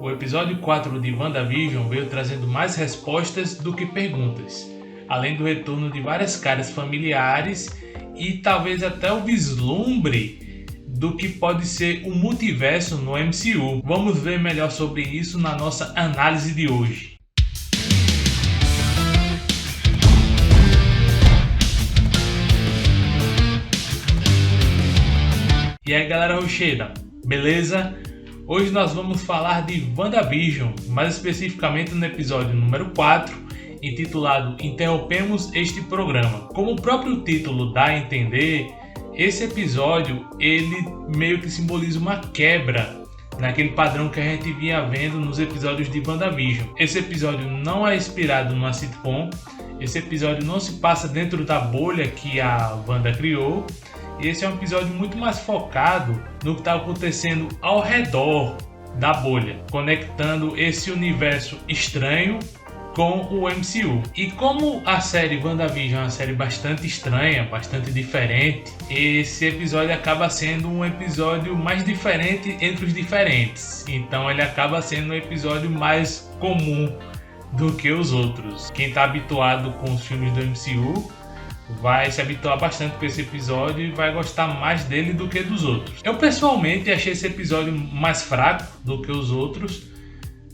O episódio 4 de WandaVision veio trazendo mais respostas do que perguntas, além do retorno de várias caras familiares e talvez até o vislumbre do que pode ser o multiverso no MCU. Vamos ver melhor sobre isso na nossa análise de hoje. E aí galera rocheira, beleza? Hoje nós vamos falar de WandaVision, mais especificamente no episódio número 4, intitulado Interrompemos este programa. Como o próprio título dá a entender, esse episódio ele meio que simboliza uma quebra naquele padrão que a gente vinha vendo nos episódios de WandaVision. Esse episódio não é inspirado numa sitcom, esse episódio não se passa dentro da bolha que a Wanda criou. E esse é um episódio muito mais focado no que está acontecendo ao redor da bolha, conectando esse universo estranho com o MCU. E como a série WandaVision é uma série bastante estranha, bastante diferente, esse episódio acaba sendo um episódio mais diferente entre os diferentes. Então ele acaba sendo um episódio mais comum do que os outros. Quem está habituado com os filmes do MCU vai se habituar bastante com esse episódio e vai gostar mais dele do que dos outros. Eu pessoalmente achei esse episódio mais fraco do que os outros,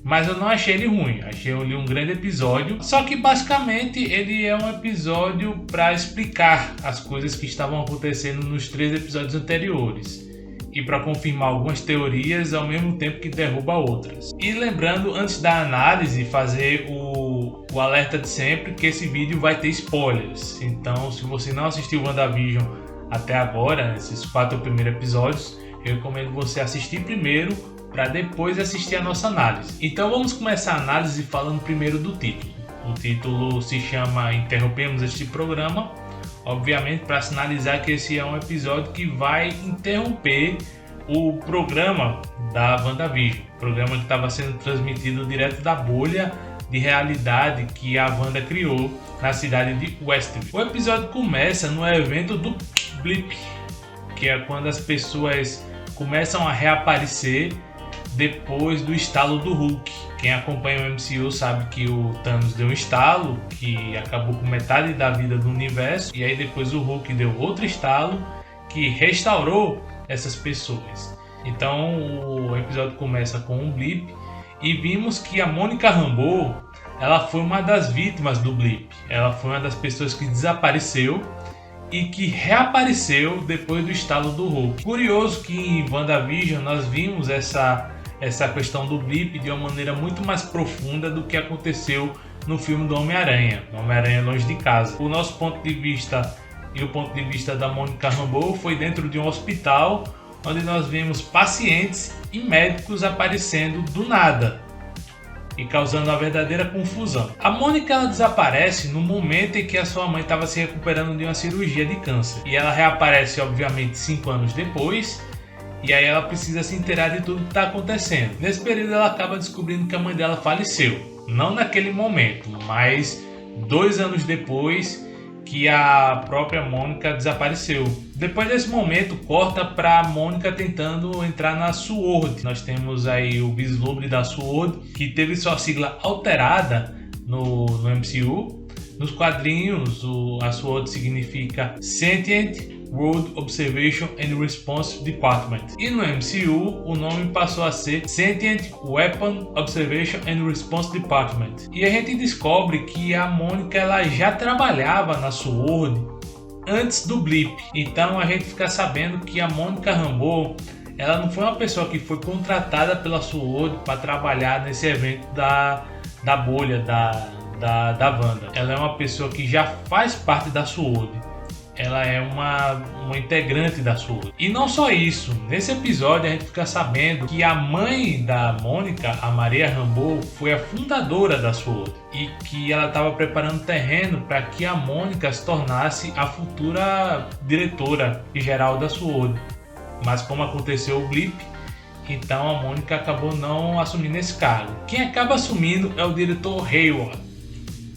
mas eu não achei ele ruim, achei ele um grande episódio. Só que basicamente ele é um episódio para explicar as coisas que estavam acontecendo nos 3 episódios anteriores e para confirmar algumas teorias ao mesmo tempo que derruba outras. E lembrando, antes da análise, fazer o alerta de sempre que esse vídeo vai ter spoilers. Então, se você não assistiu WandaVision até agora, esses 4 primeiros episódios, eu recomendo você assistir primeiro para depois assistir a nossa análise. Então vamos começar a análise falando primeiro do título. O título se chama Interrompemos este programa, obviamente para sinalizar que esse é um episódio que vai interromper o programa da WandaVision, programa que estava sendo transmitido direto da bolha de realidade que a Wanda criou na cidade de Westview. O episódio começa no evento do Blip, que é quando as pessoas começam a reaparecer depois do estalo do Hulk. Quem acompanha o MCU sabe que o Thanos deu um estalo que acabou com metade da vida do universo, e aí depois o Hulk deu outro estalo que restaurou essas pessoas. Então o episódio começa com um blip e vimos que a Monica Rambeau, ela foi uma das vítimas do blip. Ela foi uma das pessoas que desapareceu e que reapareceu depois do estalo do Hulk. Curioso que em WandaVision nós vimos essa questão do blip de uma maneira muito mais profunda do que aconteceu no filme do Homem-Aranha, Longe de Casa. O nosso ponto de vista e o ponto de vista da Monica Rambeau foi dentro de um hospital, onde nós vimos pacientes e médicos aparecendo do nada e causando uma verdadeira confusão. A Mônica ela desaparece no momento em que a sua mãe estava se recuperando de uma cirurgia de câncer, e ela reaparece obviamente 5 anos depois. E aí ela precisa se inteirar de tudo que está acontecendo. Nesse período ela acaba descobrindo que a mãe dela faleceu. Não naquele momento, mas 2 anos depois que a própria Mônica desapareceu. Depois desse momento, corta para a Mônica tentando entrar na SWORD. Nós temos aí o vislumbre da SWORD, que teve sua sigla alterada no MCU. Nos quadrinhos, a SWORD significa Sentient World Observation and Response Department. E no MCU, o nome passou a ser Sentient Weapon Observation and Response Department. E a gente descobre que a Mônica ela já trabalhava na SWORD antes do blip. Então a gente fica sabendo que a Monica Rambeau ela não foi uma pessoa que foi contratada pela SWORD para trabalhar nesse evento da bolha da Wanda. Ela é uma pessoa que já faz parte da SWORD. Ela é uma integrante da SWORD. E não só isso, nesse episódio a gente fica sabendo que a mãe da Mônica, a Maria Rambeau, foi a fundadora da SWORD e que ela estava preparando terreno para que a Mônica se tornasse a futura diretora geral da SWORD. Mas como aconteceu o blip, então a Mônica acabou não assumindo esse cargo. Quem acaba assumindo é o diretor Hayward.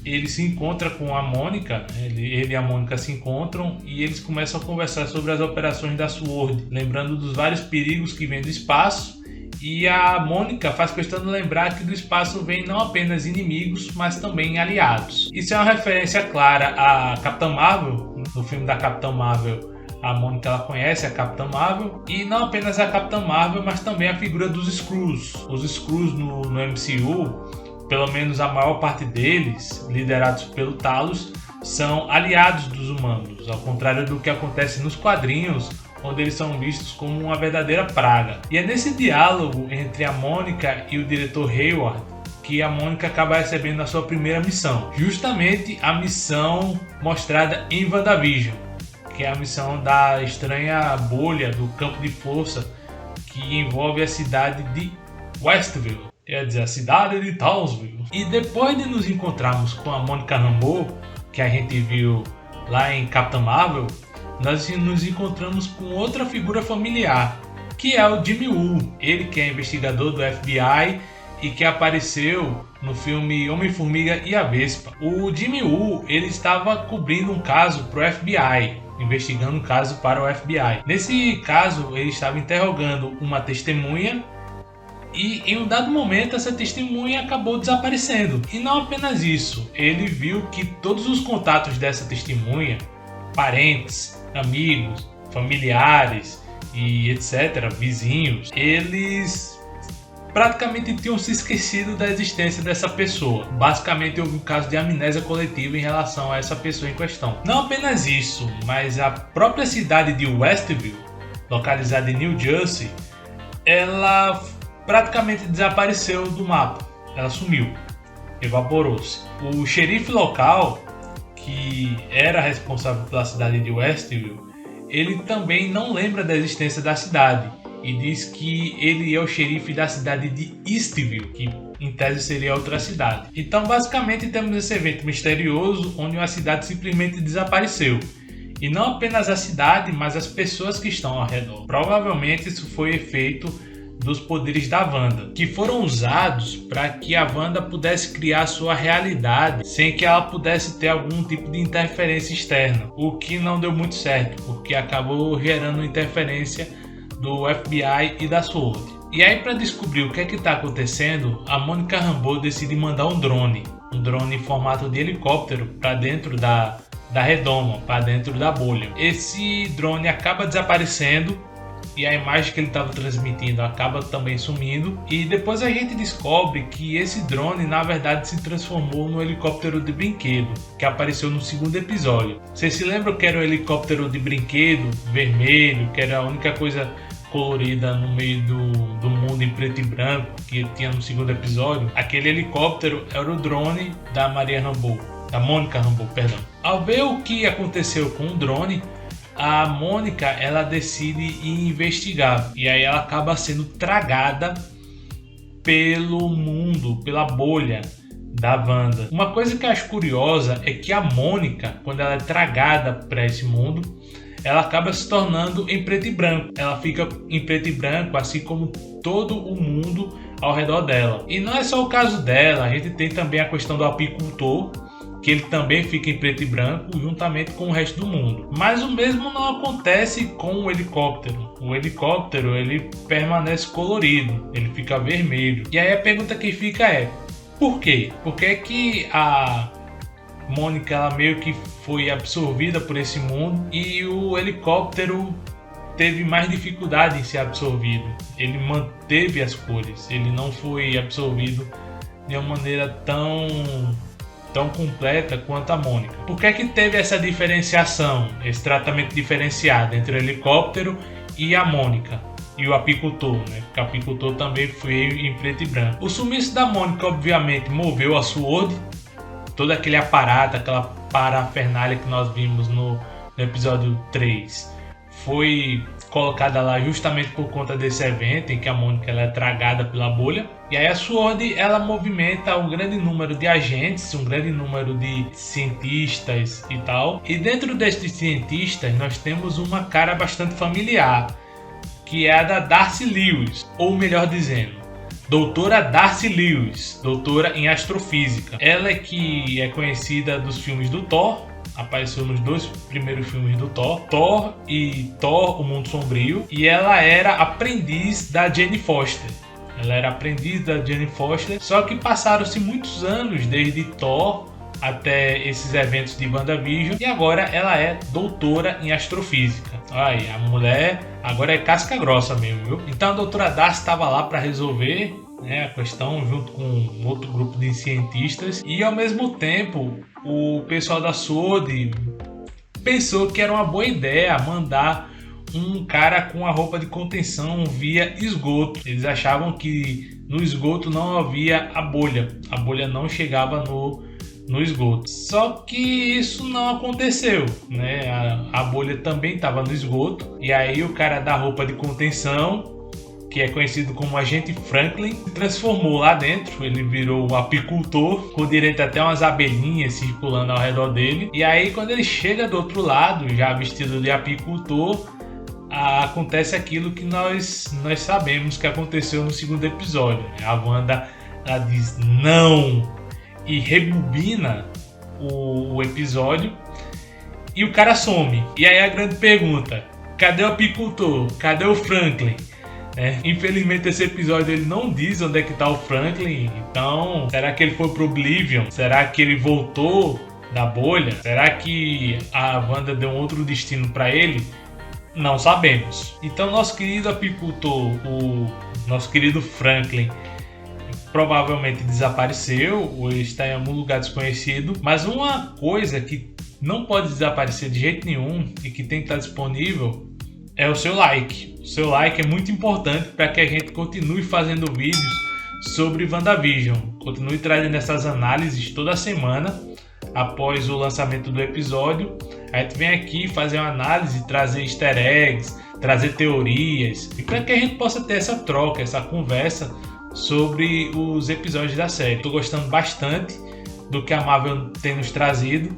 Ele se encontra com a Mônica, ele e a Mônica se encontram e eles começam a conversar sobre as operações da SWORD, lembrando dos vários perigos que vêm do espaço E a Mônica faz questão de lembrar que do espaço vem não apenas inimigos, mas também aliados. Isso é uma referência clara a Capitã Marvel. No filme da Capitã Marvel, a Mônica ela conhece a Capitã Marvel, e não apenas a Capitã Marvel, mas também a figura dos Skrulls. Os Skrulls no MCU, pelo menos a maior parte deles, liderados pelo Talos, são aliados dos humanos, ao contrário do que acontece nos quadrinhos, onde eles são vistos como uma verdadeira praga. E é nesse diálogo entre a Mônica e o diretor Hayward que a Mônica acaba recebendo a sua primeira missão, justamente a missão mostrada em WandaVision, que é a missão da estranha bolha do campo de força que envolve a cidade de Westview, quer dizer, a cidade de Townsville. E depois de nos encontrarmos com a Monica Rambeau, que a gente viu lá em Capitã Marvel, nós nos encontramos com outra figura familiar, que é o Jimmy Woo, ele que é investigador do FBI e que apareceu no filme Homem-Formiga e a Vespa. O Jimmy Woo, ele estava cobrindo um caso para o FBI, investigando um caso para o FBI. Nesse caso, ele estava interrogando uma testemunha e em um dado momento essa testemunha acabou desaparecendo. E não apenas isso, ele viu que todos os contatos dessa testemunha, parentes, amigos, familiares e etc., vizinhos, eles praticamente tinham se esquecido da existência dessa pessoa. Basicamente houve um caso de amnésia coletiva em relação a essa pessoa em questão. Não apenas isso, mas a própria cidade de Westview, localizada em New Jersey, ela praticamente desapareceu do mapa. Ela sumiu, evaporou-se. O xerife local, que era responsável pela cidade de Westview, ele também não lembra da existência da cidade e diz que ele é o xerife da cidade de Eastview, que em tese seria outra cidade. Então basicamente temos esse evento misterioso onde uma cidade simplesmente desapareceu. E não apenas a cidade, mas as pessoas que estão ao redor. Provavelmente isso foi efeito dos poderes da Wanda, que foram usados para que a Wanda pudesse criar sua realidade sem que ela pudesse ter algum tipo de interferência externa, o que não deu muito certo, porque acabou gerando interferência do FBI e da SWORD. E aí, para descobrir o que é que está acontecendo, a Monica Rambeau decide mandar um drone em formato de helicóptero para dentro da redoma, para dentro da bolha. Esse drone acaba desaparecendo e a imagem que ele estava transmitindo acaba também sumindo, e depois a gente descobre que esse drone na verdade se transformou no helicóptero de brinquedo que apareceu no segundo episódio. Vocês se lembram que era um helicóptero de brinquedo vermelho, que era a única coisa colorida no meio do mundo em preto e branco que tinha no segundo episódio? Aquele helicóptero era o drone da Monica Rambeau, perdão. Ao ver o que aconteceu com o drone, a Mônica ela decide ir investigar, e aí ela acaba sendo tragada pelo mundo, pela bolha da Wanda. Uma coisa que eu acho curiosa é que a Mônica, quando ela é tragada para esse mundo, ela acaba se tornando em preto e branco. Ela fica em preto e branco, assim como todo o mundo ao redor dela. E não é só o caso dela, a gente tem também a questão do apicultor, que ele também fica em preto e branco juntamente com o resto do mundo. Mas o mesmo não acontece com o helicóptero. O helicóptero ele permanece colorido, ele fica vermelho. E aí a pergunta que fica é: por quê? Por que que a Mônica ela meio que foi absorvida por esse mundo e o helicóptero teve mais dificuldade em ser absorvido? Ele manteve as cores, ele não foi absorvido de uma maneira tão completa quanto a Mônica. Por que que teve essa diferenciação, esse tratamento diferenciado entre o helicóptero e a Mônica? E o apicultor, né? Porque o apicultor também foi em preto e branco. O sumiço da Mônica, obviamente, moveu a SWORD, todo aquele aparato, aquela parafernália que nós vimos no episódio 3, foi colocada lá justamente por conta desse evento em que a Mônica ela é tragada pela bolha. E aí a SWORD ela movimenta um grande número de agentes, um grande número de cientistas e tal. E dentro destes cientistas nós temos uma cara bastante familiar, que é a da Darcy Lewis, ou melhor dizendo, Doutora Darcy Lewis, doutora em astrofísica. Ela é que é conhecida dos filmes do Thor, apareceu nos 2 primeiros filmes do Thor e Thor, O Mundo Sombrio, e ela era aprendiz da Jane Foster. Ela era aprendiz da Jane Foster, só que passaram-se muitos anos desde Thor até esses eventos de WandaVision, e agora ela é doutora em astrofísica. Aí, a mulher agora é casca grossa mesmo, viu? Então a doutora Darcy estava lá para resolver, né, a questão junto com um outro grupo de cientistas, e ao mesmo tempo o pessoal da SWORD pensou que era uma boa ideia mandar um cara com a roupa de contenção via esgoto. Eles achavam que no esgoto não havia a bolha não chegava no esgoto. Só que isso não aconteceu, né? A bolha também estava no esgoto, e aí o cara da roupa de contenção, que é conhecido como Agente Franklin, se transformou lá dentro. Ele virou um apicultor, com direito até umas abelhinhas circulando ao redor dele. E aí quando ele chega do outro lado, já vestido de apicultor, acontece aquilo que nós sabemos que aconteceu no segundo episódio, né? A Wanda, ela diz não e rebobina o episódio, e o cara some. E aí a grande pergunta: cadê o apicultor? Cadê o Franklin? Infelizmente esse episódio ele não diz onde é que está o Franklin. Então, será que ele foi pro Oblivion? Será que ele voltou da bolha? Será que a Wanda deu um outro destino para ele? Não sabemos. Então nosso querido apicultor, o nosso querido Franklin, provavelmente desapareceu ou está em algum lugar desconhecido. Mas uma coisa que não pode desaparecer de jeito nenhum e que tem que estar disponível é o seu like. O seu like é muito importante para que a gente continue fazendo vídeos sobre WandaVision. Continue trazendo essas análises toda semana após o lançamento do episódio. A gente vem aqui fazer uma análise, trazer easter eggs, trazer teorias, e para que a gente possa ter essa troca, essa conversa sobre os episódios da série. Estou gostando bastante do que a Marvel tem nos trazido,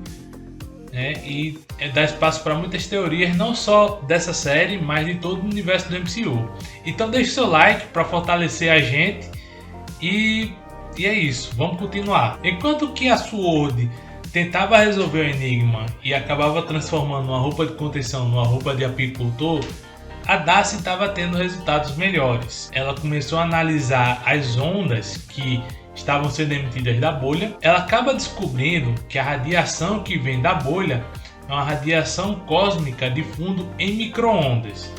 né? E dá espaço para muitas teorias, não só dessa série, mas de todo o universo do MCU. Então deixe seu like para fortalecer a gente, e é isso, vamos continuar. Enquanto que a SWORD tentava resolver o enigma e acabava transformando uma roupa de contenção numa roupa de apicultor, a Darcy estava tendo resultados melhores. Ela começou a analisar as ondas que estavam sendo emitidas da bolha. Ela acaba descobrindo que a radiação que vem da bolha é uma radiação cósmica de fundo em micro-ondas,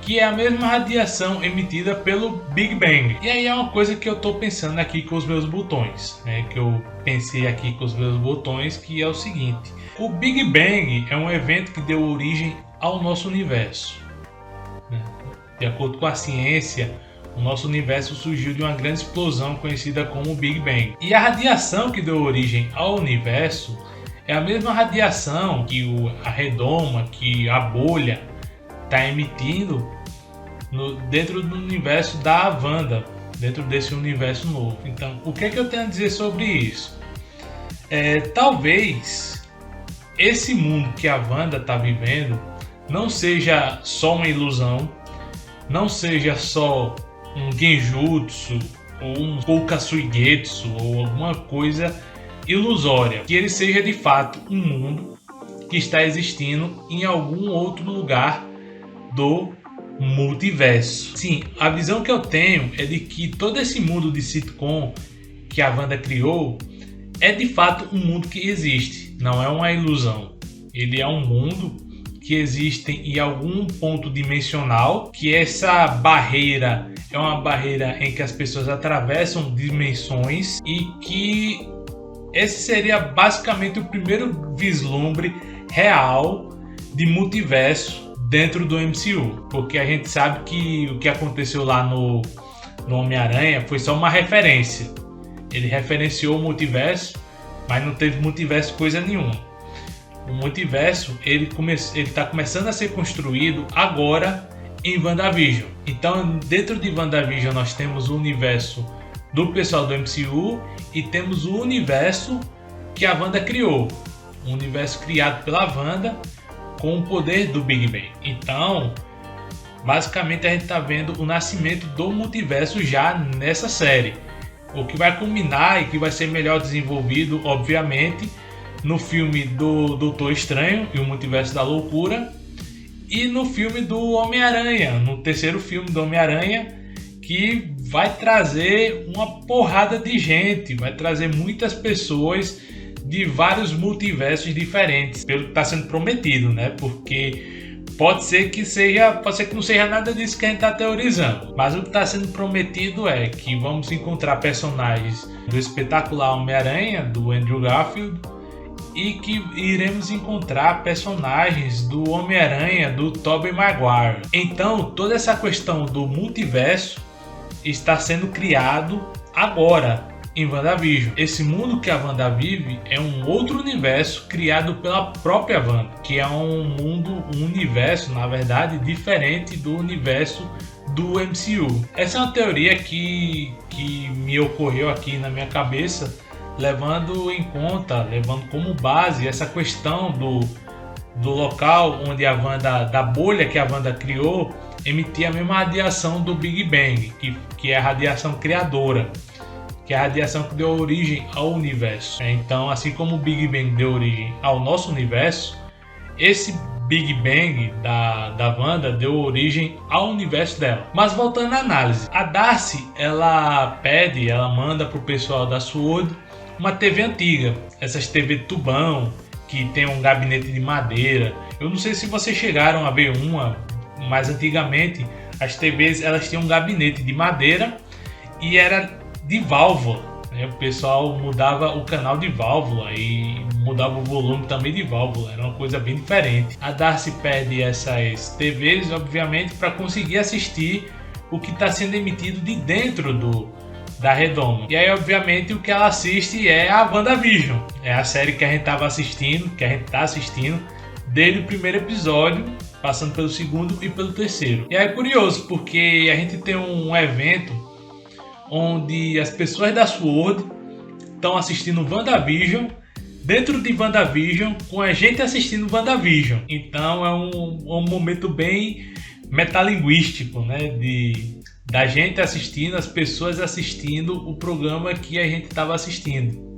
que é a mesma radiação emitida pelo Big Bang. E aí é uma coisa que eu estou pensando aqui com os meus botões, né? Que eu pensei aqui com os meus botões, que é o seguinte: o Big Bang é um evento que deu origem ao nosso universo. De acordo com a ciência, o nosso universo surgiu de uma grande explosão conhecida como Big Bang. E a radiação que deu origem ao universo é a mesma radiação que a redoma, que a bolha está emitindo dentro do universo da Wanda, dentro desse universo novo. Então, o que é que eu tenho a dizer sobre isso? Talvez esse mundo que a Wanda está vivendo não seja só uma ilusão, não seja só um genjutsu ou um koukasuigetsu ou alguma coisa ilusória, que ele seja de fato um mundo que está existindo em algum outro lugar do multiverso. Sim, a visão que eu tenho é de que todo esse mundo de sitcom que a Wanda criou é de fato um mundo que existe, não é uma ilusão. Ele é um mundo que existe em algum ponto dimensional, que essa barreira é uma barreira em que as pessoas atravessam dimensões, e que esse seria basicamente o primeiro vislumbre real de multiverso dentro do MCU, porque a gente sabe que o que aconteceu lá no Homem-Aranha foi só uma referência. Ele referenciou o multiverso, mas não teve multiverso coisa nenhuma. O multiverso ele está começando a ser construído agora em WandaVision. Então, dentro de WandaVision nós temos o universo do pessoal do MCU e temos o universo que a Wanda criou, um universo criado pela Wanda com o poder do Big Bang. Então, basicamente a gente está vendo o nascimento do multiverso já nessa série, o que vai culminar e que vai ser melhor desenvolvido, obviamente, no filme do Doutor Estranho e o Multiverso da Loucura, e no filme do Homem-Aranha, no terceiro filme do Homem-Aranha, que vai trazer uma porrada de gente, vai trazer muitas pessoas de vários multiversos diferentes, pelo que está sendo prometido, né? Porque pode ser que não seja nada disso que a gente está teorizando, mas o que está sendo prometido é que vamos encontrar personagens do espetacular Homem-Aranha, do Andrew Garfield, e que iremos encontrar personagens do Homem-Aranha, do Tobey Maguire. Então, toda essa questão do multiverso está sendo criado agora em WandaVision. Esse mundo que a Wanda vive é um outro universo criado pela própria Wanda, que é um universo, na verdade, diferente do universo do MCU. Essa é uma teoria que me ocorreu aqui na minha cabeça, levando como base essa questão do local onde a Wanda, da bolha que a Wanda criou, emitia a mesma radiação do Big Bang, que é a radiação criadora, que é a radiação que deu origem ao universo. Então, assim como o Big Bang deu origem ao nosso universo, esse Big Bang da Wanda deu origem ao universo dela. Mas voltando à análise, a Darcy, ela manda pro pessoal da SWORD uma TV antiga, essas TV tubão, que tem um gabinete de madeira. Eu não sei se vocês chegaram a ver uma, mas antigamente as TVs elas tinham um gabinete de madeira e era de válvula, né? O pessoal mudava o canal de válvula e mudava o volume também de válvula, era uma coisa bem diferente. A Darcy pede essas TVs, obviamente, para conseguir assistir o que está sendo emitido de dentro da redoma. E aí, obviamente, o que ela assiste é a WandaVision, é a série que a gente está assistindo desde o primeiro episódio, passando pelo segundo e pelo terceiro. E é curioso, porque a gente tem um evento onde as pessoas da SWORD estão assistindo WandaVision, dentro de WandaVision, com a gente assistindo WandaVision. Então é um momento bem metalinguístico, né? Da gente assistindo, as pessoas assistindo o programa que a gente estava assistindo.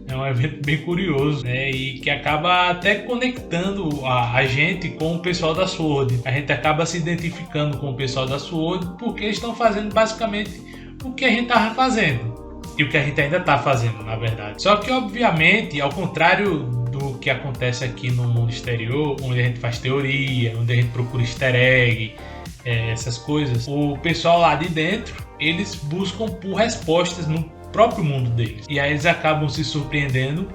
É um evento bem curioso, né? E que acaba até conectando a gente com o pessoal da SWORD. A gente acaba se identificando com o pessoal da SWORD porque eles estão fazendo basicamente o que a gente estava fazendo. E o que a gente ainda está fazendo, na verdade. Só que, obviamente, ao contrário do que acontece aqui no mundo exterior, onde a gente faz teoria, onde a gente procura easter egg, essas coisas, o pessoal lá de dentro, eles buscam por respostas no próprio mundo deles. E aí eles acabam se surpreendendo,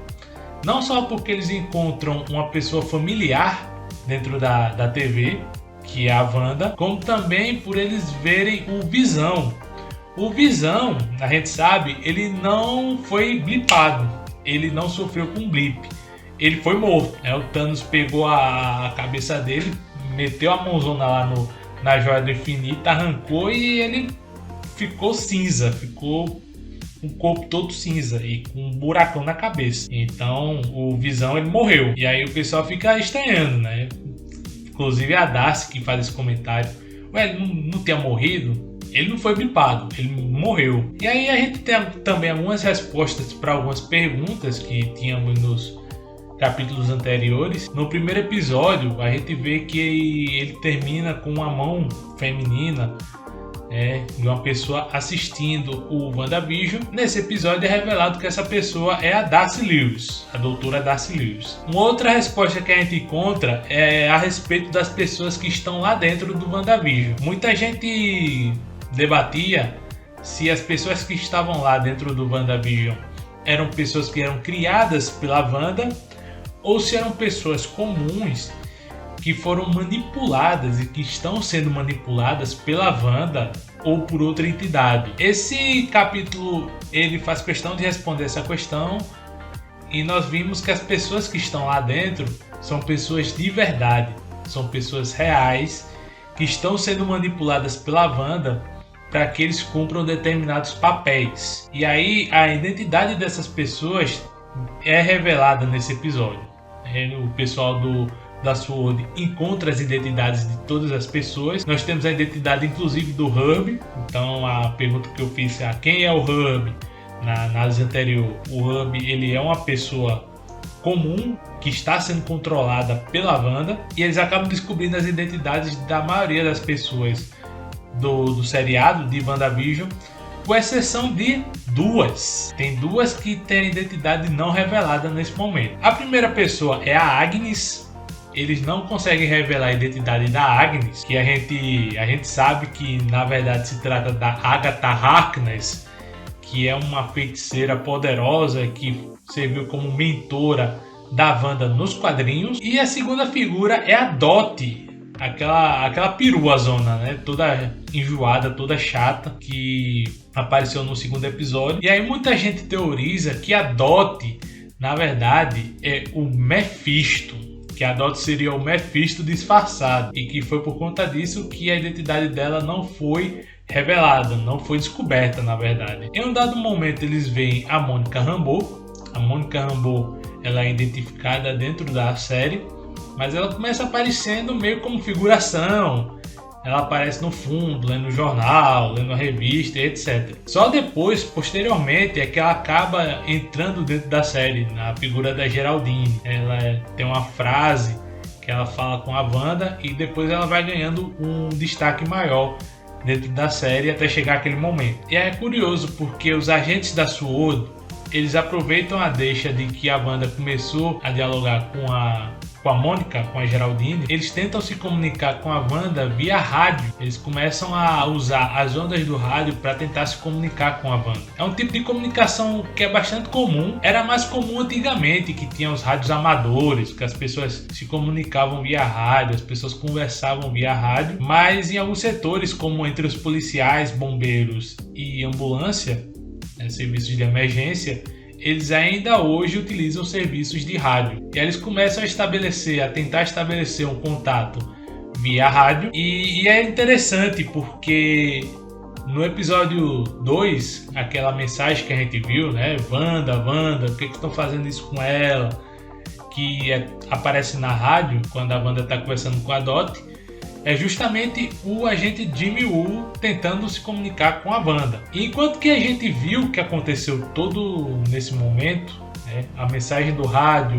não só porque eles encontram uma pessoa familiar dentro da TV, que é a Wanda, como também por eles verem o Visão. O Visão, a gente sabe, ele não foi blipado, ele não sofreu com blip, ele foi morto, né? O Thanos pegou a cabeça dele, meteu a mãozona lá na Joia do Infinito, arrancou e ele ficou cinza, ficou com o corpo todo cinza e com um buracão na cabeça. Então o Visão ele morreu, e aí o pessoal fica estranhando, né? Inclusive a Darcy que faz esse comentário, ué, ele não tinha morrido? Ele não foi blipado, ele morreu. E aí a gente tem também algumas respostas para algumas perguntas que tínhamos nos capítulos anteriores. No primeiro episódio, a gente vê que ele termina com uma mão feminina, de uma pessoa assistindo o WandaVision. Nesse episódio é revelado que essa pessoa é a Darcy Lewis, a doutora Darcy Lewis. Uma outra resposta que a gente encontra é a respeito das pessoas que estão lá dentro do WandaVision. Muita gente debatia se as pessoas que estavam lá dentro do WandaVision eram pessoas que eram criadas pela Wanda ou se eram pessoas comuns que foram manipuladas e que estão sendo manipuladas pela Wanda ou por outra entidade. Esse capítulo ele faz questão de responder essa questão e nós vimos que as pessoas que estão lá dentro são pessoas de verdade, são pessoas reais que estão sendo manipuladas pela Wanda para que eles cumpram determinados papéis. E aí a identidade dessas pessoas é revelada nesse episódio. O pessoal da SWORD encontra as identidades de todas as pessoas. Nós temos a identidade inclusive do Herb. Então a pergunta que eu fiz é quem é o Herb? Na análise anterior, o Herb ele é uma pessoa comum que está sendo controlada pela Wanda, e eles acabam descobrindo as identidades da maioria das pessoas do seriado de WandaVision, com exceção de duas. Tem duas que têm identidade não revelada nesse momento. A primeira pessoa é a Agnes. Eles não conseguem revelar a identidade da Agnes, que a gente sabe que na verdade se trata da Agatha Harkness, que é uma feiticeira poderosa que serviu como mentora da Wanda nos quadrinhos. E a segunda figura é a Dottie, aquela perua zona, né? Toda enjoada, toda chata, que apareceu no segundo episódio. E aí muita gente teoriza que a Dottie, na verdade, é o Mephisto, que a Dottie seria o Mephisto disfarçado, e que foi por conta disso que a identidade dela não foi revelada, não foi descoberta, na verdade. Em um dado momento eles veem a Monica Rambeau. A Monica Rambeau, ela é identificada dentro da série, mas ela começa aparecendo meio como figuração. Ela aparece no fundo, lendo jornal, lendo revista, etc. Só depois, posteriormente, é que ela acaba entrando dentro da série, na figura da Geraldine. Ela tem uma frase que ela fala com a Wanda e depois ela vai ganhando um destaque maior dentro da série até chegar aquele momento. E é curioso porque os agentes da SWORD, eles aproveitam a deixa de que a Wanda começou a dialogar com a Mônica, com a Geraldine. Eles tentam se comunicar com a Wanda via rádio. Eles começam a usar as ondas do rádio para tentar se comunicar com a Wanda. É um tipo de comunicação que é bastante comum. Era mais comum antigamente, que tinha os rádios amadores, que as pessoas se comunicavam via rádio, as pessoas conversavam via rádio. Mas em alguns setores, como entre os policiais, bombeiros e ambulância, serviços de emergência, eles ainda hoje utilizam serviços de rádio. E aí eles começam a tentar estabelecer um contato via rádio. E é interessante porque no episódio 2, aquela mensagem que a gente viu, né? Wanda, o que estão fazendo isso com ela? Que aparece na rádio quando a Wanda está conversando com a Dottie. É justamente o agente Jimmy Woo tentando se comunicar com a Wanda. E enquanto que a gente viu o que aconteceu todo nesse momento, né, a mensagem do rádio,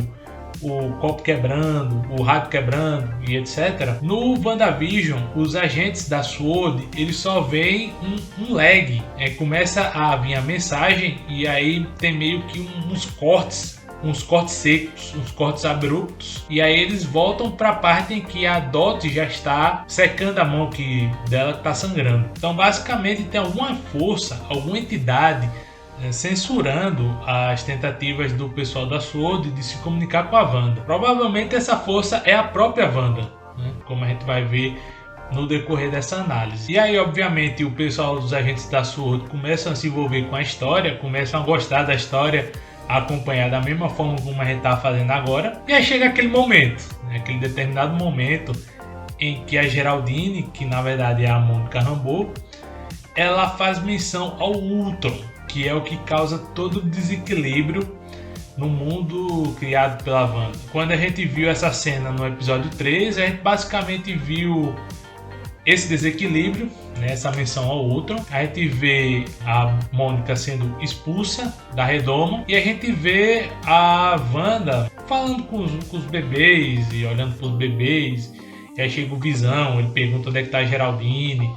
o copo quebrando, o rádio quebrando e etc. No WandaVision, os agentes da SWORD, eles só veem um lag. Começa a vir a mensagem e aí tem meio que uns cortes secos, uns cortes abruptos, e aí eles voltam para a parte em que a Dottie já está secando a mão dela que está sangrando. Então basicamente tem alguma força, alguma entidade censurando as tentativas do pessoal da SWORD de se comunicar com a Wanda. Provavelmente essa força é a própria Wanda, né? Como a gente vai ver no decorrer dessa análise. E aí, obviamente, o pessoal dos agentes da SWORD começam a se envolver com a história, começam a gostar da história, a acompanhar da mesma forma como a gente está fazendo agora. E aí chega aquele momento, né? Aquele determinado momento em que a Geraldine, que na verdade é a Monica Rambeau, ela faz menção ao Ultron, que é o que causa todo o desequilíbrio no mundo criado pela Wanda. Quando a gente viu essa cena no episódio 3, a gente basicamente viu esse desequilíbrio, né, essa menção ao Ultron. A gente vê a Mônica sendo expulsa da redoma e a gente vê a Wanda falando com os bebês e olhando para os bebês. E aí chega o Visão, ele pergunta onde é que está a Geraldine.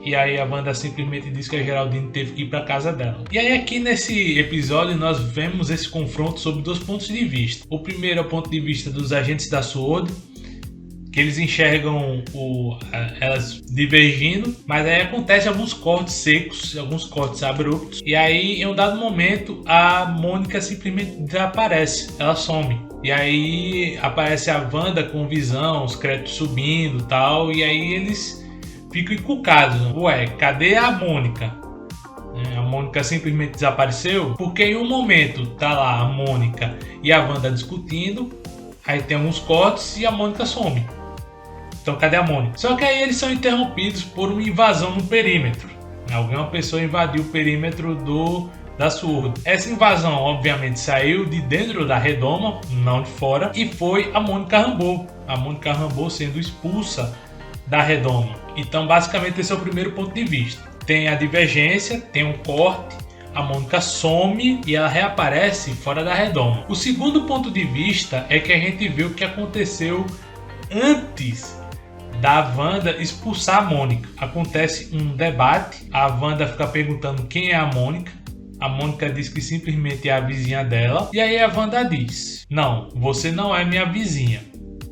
E aí a Wanda simplesmente diz que a Geraldine teve que ir para casa dela. E aí aqui nesse episódio nós vemos esse confronto sob dois pontos de vista. O primeiro é o ponto de vista dos agentes da SWORD, que eles enxergam elas divergindo, mas aí acontece alguns cortes secos, alguns cortes abruptos. E aí em um dado momento a Mônica simplesmente desaparece, ela some. E aí aparece a Wanda com Visão, os créditos subindo e tal, e aí eles ficam encucados. Ué, cadê a Mônica? A Mônica simplesmente desapareceu? Porque em um momento tá lá a Mônica e a Wanda discutindo, aí tem uns cortes e a Mônica some. Então cadê a Mônica? Só que aí eles são interrompidos por uma invasão no perímetro. Alguma pessoa invadiu o perímetro da SWORD. Essa invasão obviamente saiu de dentro da redoma, não de fora, e foi a Monica Rambeau. A Monica Rambeau sendo expulsa da redoma. Então basicamente esse é o primeiro ponto de vista. Tem a divergência, tem um corte, a Mônica some e ela reaparece fora da redoma. O segundo ponto de vista é que a gente vê o que aconteceu antes da Wanda expulsar a Mônica. Acontece um debate, a Wanda fica perguntando quem é a Mônica. A Mônica diz que simplesmente é a vizinha dela. E aí a Wanda diz: não, você não é minha vizinha.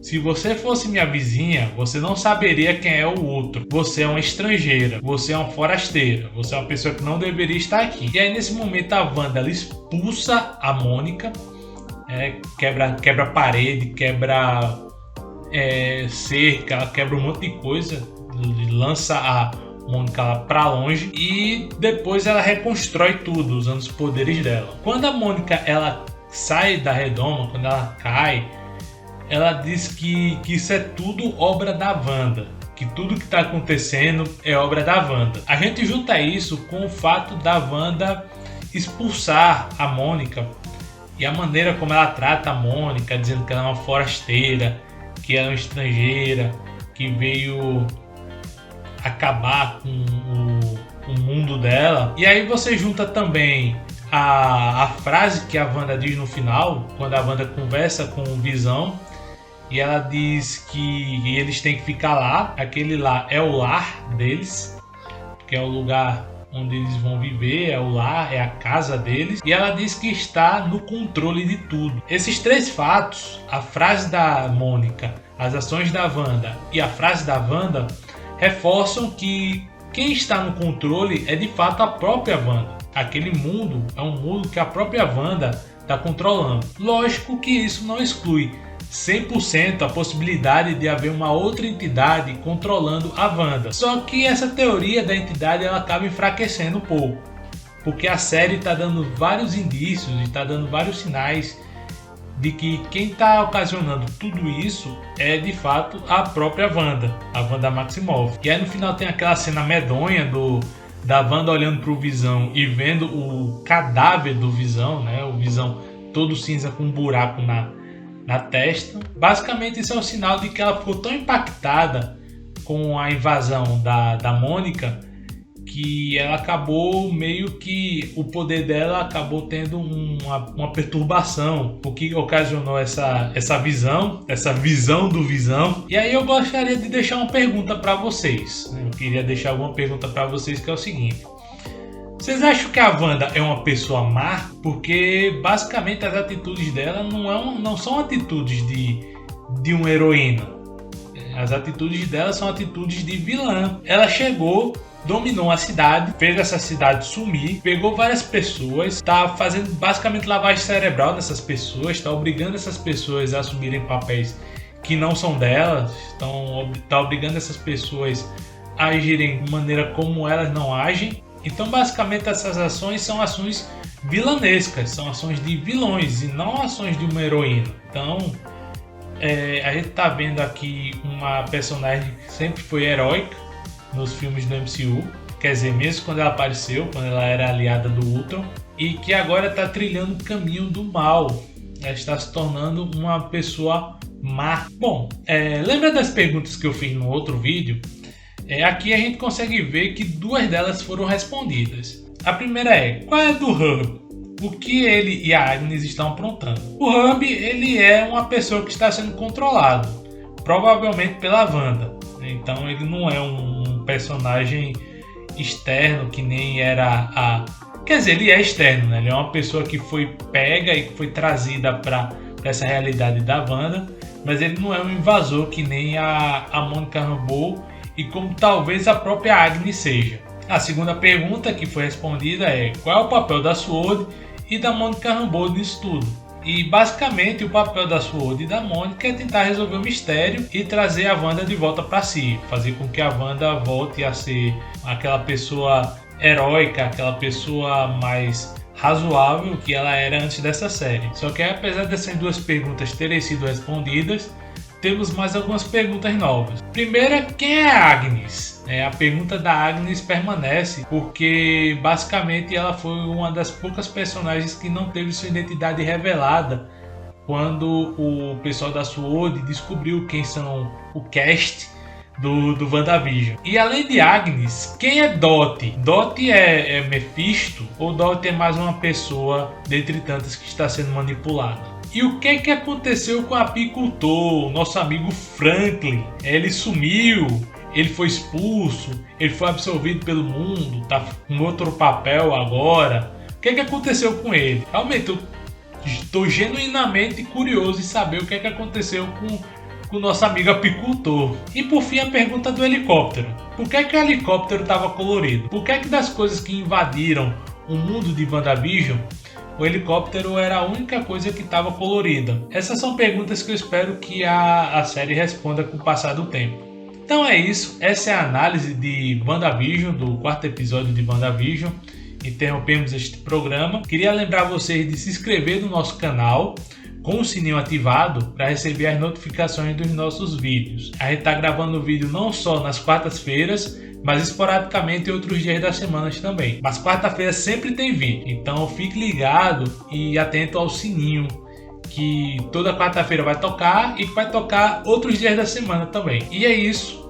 Se você fosse minha vizinha, você não saberia quem é o outro. Você é uma estrangeira, você é uma forasteira, você é uma pessoa que não deveria estar aqui. E aí nesse momento a Wanda ela expulsa a Mônica, quebra a parede, quebra cerca, ela quebra um monte de coisa, lança a Mônica lá pra longe e depois ela reconstrói tudo usando os poderes dela. Quando a Mônica ela sai da redoma, quando ela cai, ela diz que isso é tudo obra da Wanda, que tudo que está acontecendo é obra da Wanda. A gente junta isso com o fato da Wanda expulsar a Mônica e a maneira como ela trata a Mônica, dizendo que ela é uma forasteira, que ela é uma estrangeira, que veio acabar com o mundo dela. E aí você junta também a frase que a Wanda diz no final, quando a Wanda conversa com o Visão, e ela diz que eles têm que ficar lá, aquele lá é o lar deles, que é o lugar onde eles vão viver, é o lar, é a casa deles, e ela diz que está no controle de tudo. Esses três fatos, a frase da Mônica, as ações da Wanda e a frase da Wanda, reforçam que quem está no controle é de fato a própria Wanda. Aquele mundo é um mundo que a própria Wanda está controlando. Lógico que isso não exclui 100% a possibilidade de haver uma outra entidade controlando a Wanda. Só que essa teoria da entidade ela acaba enfraquecendo um pouco, porque a série está dando vários indícios e está dando vários sinais de que quem está ocasionando tudo isso é de fato a própria Wanda, a Wanda Maximoff. E aí no final tem aquela cena medonha da Wanda olhando para o Visão e vendo o cadáver do Visão, né? O Visão todo cinza com um buraco na testa. Basicamente isso é um sinal de que ela ficou tão impactada com a invasão da Mônica que ela acabou meio que o poder dela acabou tendo uma perturbação, o que ocasionou essa visão do Visão. E aí eu gostaria de deixar uma pergunta para vocês, né? Eu queria deixar uma pergunta para vocês, que é o seguinte: vocês acham que a Wanda é uma pessoa má? Porque basicamente as atitudes dela não são atitudes de uma heroína. As atitudes dela são atitudes de vilã. Ela chegou, dominou a cidade, fez essa cidade sumir, pegou várias pessoas, está fazendo basicamente lavagem cerebral nessas pessoas, está obrigando essas pessoas a assumirem papéis que não são delas, está obrigando essas pessoas a agirem de maneira como elas não agem. Então basicamente essas ações são ações vilanescas, são ações de vilões e não ações de uma heroína. Então a gente está vendo aqui uma personagem que sempre foi heróica nos filmes do MCU, quer dizer, mesmo quando ela apareceu, quando ela era aliada do Ultron, e que agora está trilhando o caminho do mal. Ela está se tornando uma pessoa má. Bom, lembra das perguntas que eu fiz no outro vídeo? Aqui a gente consegue ver que duas delas foram respondidas. A primeira é: qual é do Hub? O que ele e a Agnes estão aprontando? O Hub, ele é uma pessoa que está sendo controlado, provavelmente pela Wanda. Então ele não é um personagem externo que nem era a... Quer dizer, ele é externo, né? Ele é uma pessoa que foi pega e que foi trazida para essa realidade da Wanda, mas ele não é um invasor que nem a Monica Rambeau e como talvez a própria Agnes seja. A segunda pergunta que foi respondida é: qual é o papel da SWORD e da Monica Rambeau nisso tudo? E basicamente o papel da SWORD e da Mônica é tentar resolver o mistério e trazer a Wanda de volta para si, fazer com que a Wanda volte a ser aquela pessoa heróica, aquela pessoa mais razoável que ela era antes dessa série. Só que apesar dessas duas perguntas terem sido respondidas, temos mais algumas perguntas novas. Primeira, quem é a Agnes? A pergunta da Agnes permanece porque basicamente ela foi uma das poucas personagens que não teve sua identidade revelada quando o pessoal da SWORD descobriu quem são o cast do WandaVision. E além de Agnes, quem é Dot? Dot é Mephisto ou Dot é mais uma pessoa dentre tantas que está sendo manipulada? E o que aconteceu com o apicultor, nosso amigo Franklin? Ele sumiu, ele foi expulso, ele foi absorvido pelo mundo, tá com outro papel agora. O que aconteceu com ele? Realmente, eu estou genuinamente curioso em saber o que aconteceu com o nosso amigo apicultor. E por fim, a pergunta do helicóptero. Por que o helicóptero estava colorido? Por que das coisas que invadiram o mundo de WandaVision, o helicóptero era a única coisa que estava colorida? Essas são perguntas que eu espero que a série responda com o passar do tempo. Então é isso, essa é a análise de WandaVision, do 4º episódio de WandaVision. Interrompemos este programa. Queria lembrar vocês de se inscrever no nosso canal com o sininho ativado para receber as notificações dos nossos vídeos. A gente está gravando o vídeo não só nas quartas-feiras, mas esporadicamente em outros dias das semanas também. Mas quarta-feira sempre tem vídeo, então fique ligado e atento ao sininho, que toda quarta-feira vai tocar e vai tocar outros dias da semana também. E é isso.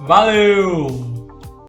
Valeu!